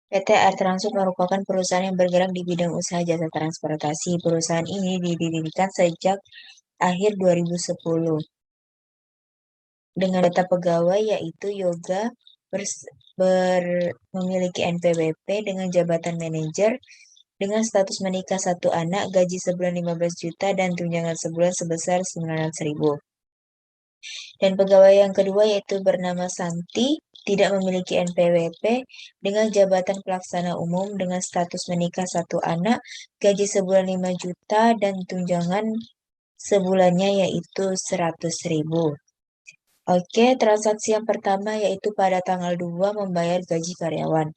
PT Air Transut merupakan perusahaan yang bergerak di bidang usaha jasa transportasi. Perusahaan ini didirikan sejak akhir 2010 dengan data pegawai yaitu Yoga memiliki NPWP dengan jabatan manajer dengan status menikah satu anak, gaji sebulan 15 juta dan tunjangan sebulan sebesar 900.000. Dan pegawai yang kedua yaitu bernama Santi, tidak memiliki NPWP dengan jabatan pelaksana umum dengan status menikah satu anak, gaji sebulan 5 juta dan tunjangan sebulannya yaitu 100.000. Oke, transaksi yang pertama yaitu pada tanggal 2 membayar gaji karyawan.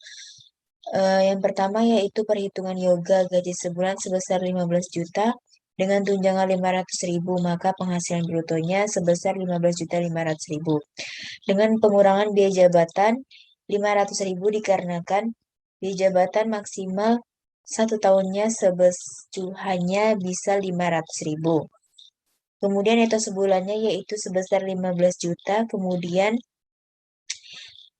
Yang pertama yaitu perhitungan yoga gaji sebulan sebesar 15 juta dengan tunjangan 500.000, maka penghasilan brutonya sebesar 15.500.000. Dengan pengurangan biaya jabatan 500.000 dikarenakan biaya jabatan maksimal 1 tahunnya hanya bisa 500.000. Kemudian neto sebulannya yaitu sebesar 15 juta, kemudian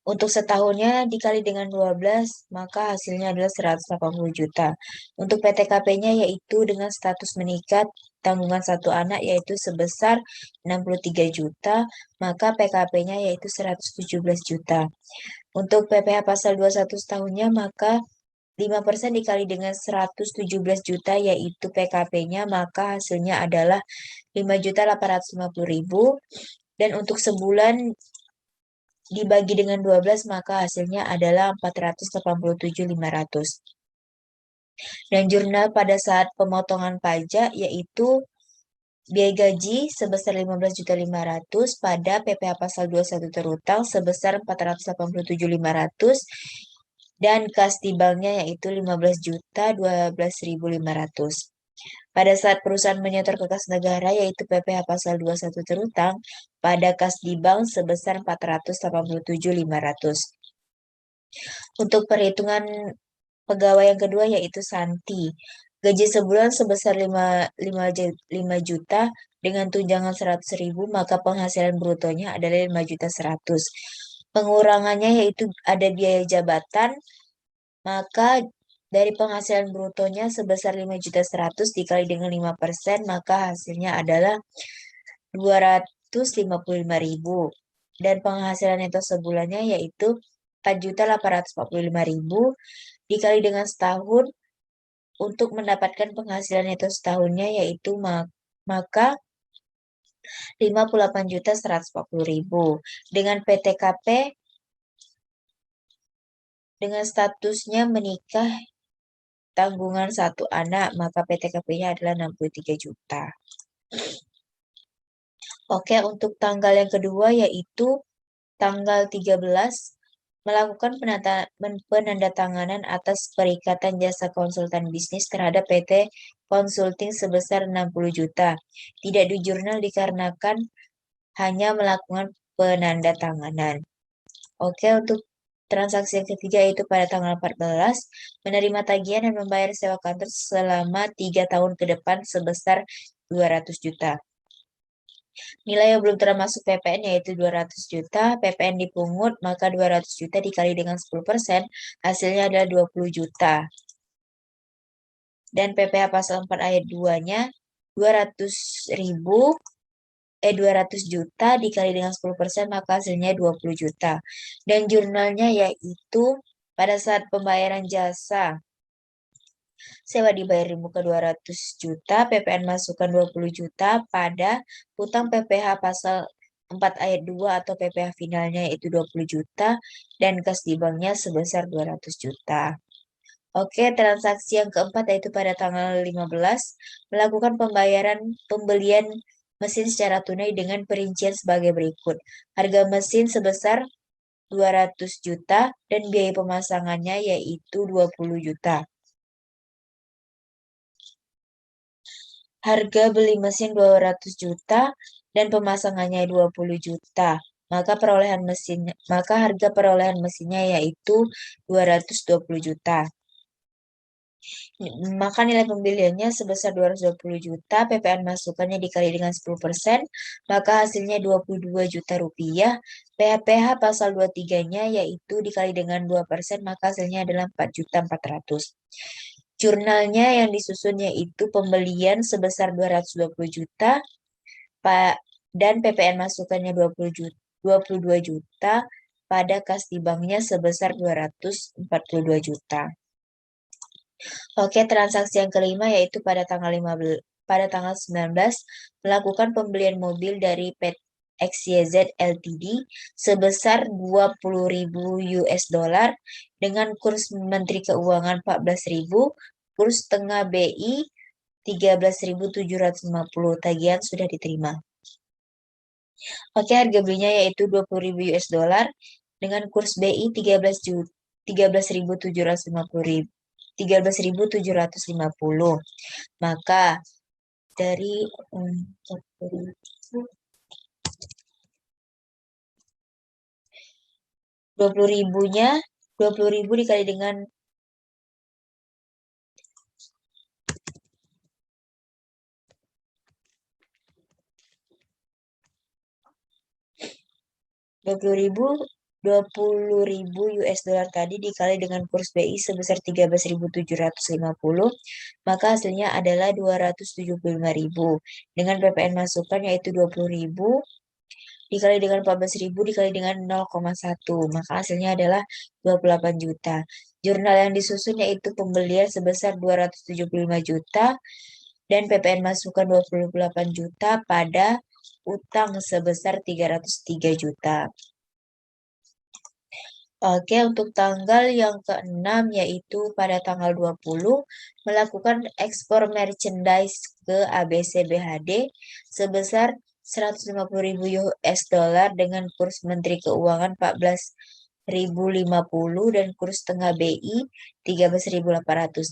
untuk setahunnya dikali dengan 12, maka hasilnya adalah 180 juta. Untuk PTKP-nya yaitu dengan status menikah tanggungan satu anak yaitu sebesar 63 juta, maka PKP-nya yaitu 117 juta. Untuk PPh pasal 21 setahunnya maka 5% dikali dengan 117 juta yaitu PKP-nya, maka hasilnya adalah 5.850.000. Dan untuk sebulan dibagi dengan 12 maka hasilnya adalah 487.500. Dan jurnal pada saat pemotongan pajak yaitu biaya gaji sebesar 15.500.000 pada PPh pasal 21 terutang sebesar 487.500 dan kas di banknya yaitu 15.012.500. Pada saat perusahaan menyetor ke kas negara yaitu PPh pasal 21 terutang pada kas di bank sebesar 487.500. Untuk perhitungan pegawai yang kedua yaitu Santi. Gaji sebulan sebesar 5 juta dengan tunjangan 100.000, maka penghasilan brutonya adalah 5.100.000. Pengurangannya yaitu ada biaya jabatan, maka dari penghasilan brutonya sebesar 5.100.000 dikali dengan 5%, maka hasilnya adalah 255.000. Dan penghasilan neto sebulannya yaitu 4.845.000 dikali dengan setahun untuk mendapatkan penghasilan neto setahunnya yaitu maka 58.140.000. Dengan PTKP dengan statusnya menikah tanggungan satu anak, maka PTKP-nya adalah 63 juta. Oke, untuk tanggal yang kedua yaitu tanggal 13 melakukan penandatanganan atas perikatan jasa konsultan bisnis terhadap PT Consulting sebesar 60 juta. Tidak di jurnal dikarenakan hanya melakukan penandatanganan. Oke, untuk transaksi yang ketiga yaitu pada tanggal 14 menerima tagihan dan membayar sewa kantor selama 3 tahun ke depan sebesar 200 juta. Nilai yang belum termasuk PPN yaitu 200 juta, PPN dipungut, maka 200 juta dikali dengan 10%, hasilnya adalah 20 juta. Dan PPh pasal 4 ayat 2-nya 200 juta dikali dengan 10%, maka hasilnya 20 juta. Dan jurnalnya yaitu pada saat pembayaran jasa sewa dibayar di muka 200 juta, PPN masukkan 20 juta pada hutang PPh pasal 4 ayat 2 atau PPh finalnya yaitu 20 juta dan kas di banknya sebesar 200 juta. Oke, transaksi yang keempat yaitu pada tanggal 15 melakukan pembelian mesin secara tunai dengan perincian sebagai berikut. Harga mesin sebesar 200 juta dan biaya pemasangannya yaitu 20 juta. Harga beli mesin 200 juta dan pemasangannya 20 juta. Maka harga perolehan mesinnya yaitu 220 juta. Maka nilai pembeliannya sebesar 220 juta, PPN masukannya dikali dengan 10%, maka hasilnya 22 juta rupiah. PHPH pasal 23-nya yaitu dikali dengan 2%, maka hasilnya adalah 4 juta 400. Jurnalnya yang disusun yaitu pembelian sebesar 220 juta, Pak, dan PPN masukannya 22 juta, pada kas di banknya sebesar 242 juta. Oke, transaksi yang kelima yaitu pada tanggal 19 melakukan pembelian mobil dari PT XYZ Ltd sebesar 20.000 US dollar dengan kurs Menteri Keuangan 14.000, kurs tengah BI 13.750. Tagihan sudah diterima. Oke, harga belinya yaitu 20.000 US dollar dengan kurs BI 13.750. Maka dari 20.000 dikali dengan 20.000 US dollar tadi dikali dengan kurs BI sebesar 13.750, maka hasilnya adalah 275.000 dengan PPN masukan yaitu 20.000 dikali dengan 14.000 dikali dengan 0,1, maka hasilnya adalah 28 juta. Jurnal yang disusun yaitu pembelian sebesar 275 juta dan PPN masukan 28 juta pada utang sebesar 303 juta. Oke, untuk tanggal yang ke-6 yaitu pada tanggal 20 melakukan ekspor merchandise ke ABCBHD sebesar 150.000 US dollar dengan kurs Menteri Keuangan 14.050 dan kurs tengah BI 13.800.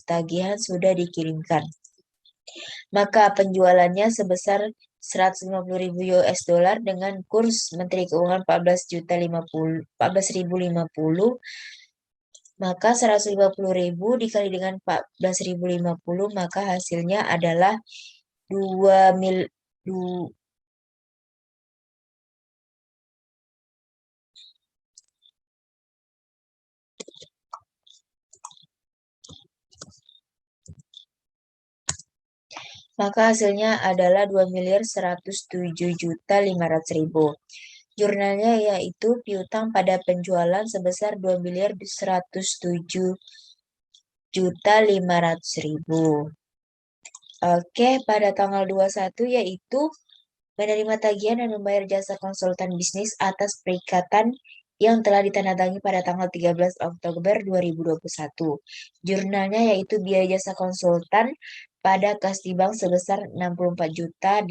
Tagihan sudah dikirimkan. Maka penjualannya sebesar 150.000 US dollar dengan kurs Menteri Keuangan 14.050, maka 150.000 dikali dengan 14.050, maka hasilnya adalah 2 mil, maka hasilnya adalah 2.107.500.000. Jurnalnya yaitu piutang pada penjualan sebesar 2.107.500.000. Oke, pada tanggal 21 yaitu menerima tagihan dan membayar jasa konsultan bisnis atas perikatan yang telah ditandatangani pada tanggal 13 Oktober 2021. Jurnalnya yaitu biaya jasa konsultan pada kas di bank sebesar 64.800.000.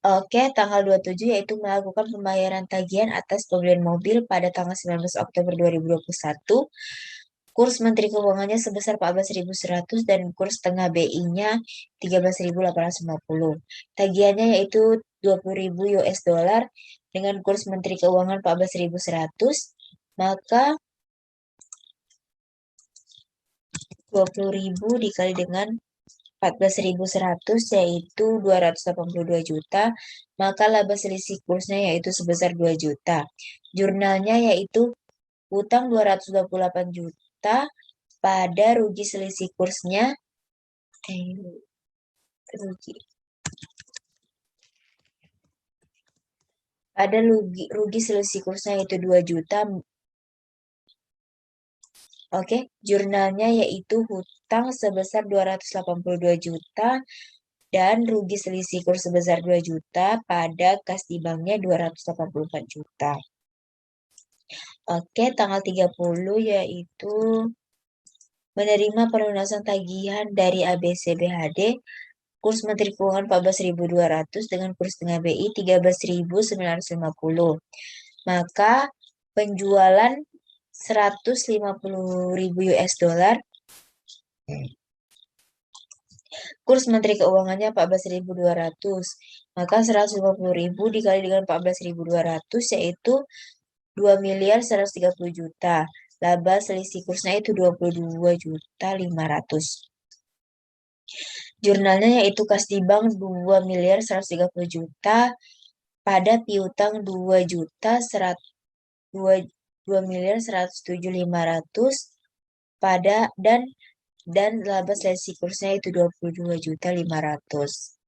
Oke, tanggal 27 yaitu melakukan pembayaran tagihan atas pembelian mobil pada tanggal 19 Oktober 2021. Kurs Menteri Keuangannya sebesar 14.100 dan kurs tengah BI-nya 13.850. Tagihannya yaitu 20.000 US dollar dengan kurs Menteri Keuangan 14.100, maka 20.000 dikali dengan 14.100 yaitu 282 juta, maka laba selisih kursnya yaitu sebesar 2 juta. Jurnalnya yaitu utang 228 juta pada rugi selisih kursnya rugi selisih kursnya yaitu 2 juta. Oke, jurnalnya yaitu hutang sebesar 282 juta dan rugi selisih kurs sebesar 2 juta pada kas di banknya 284 juta. Oke, tanggal 30 yaitu menerima pelunasan tagihan dari ABCBHD kurs Menteri Keuangan 14.200 dengan kurs tengah BI 13.950. Maka penjualan 150.000 US dollar, kurs Menteri Keuangannya 14.200, maka 150.000 dikali dengan 14.200 yaitu 2.130 juta. laba selisih kursnya itu 22.500.000. Jurnalnya yaitu kas di bank 2.130.000.000 pada piutang 2.107.500.000 pada dan laba selisih kursnya itu 22.500.000.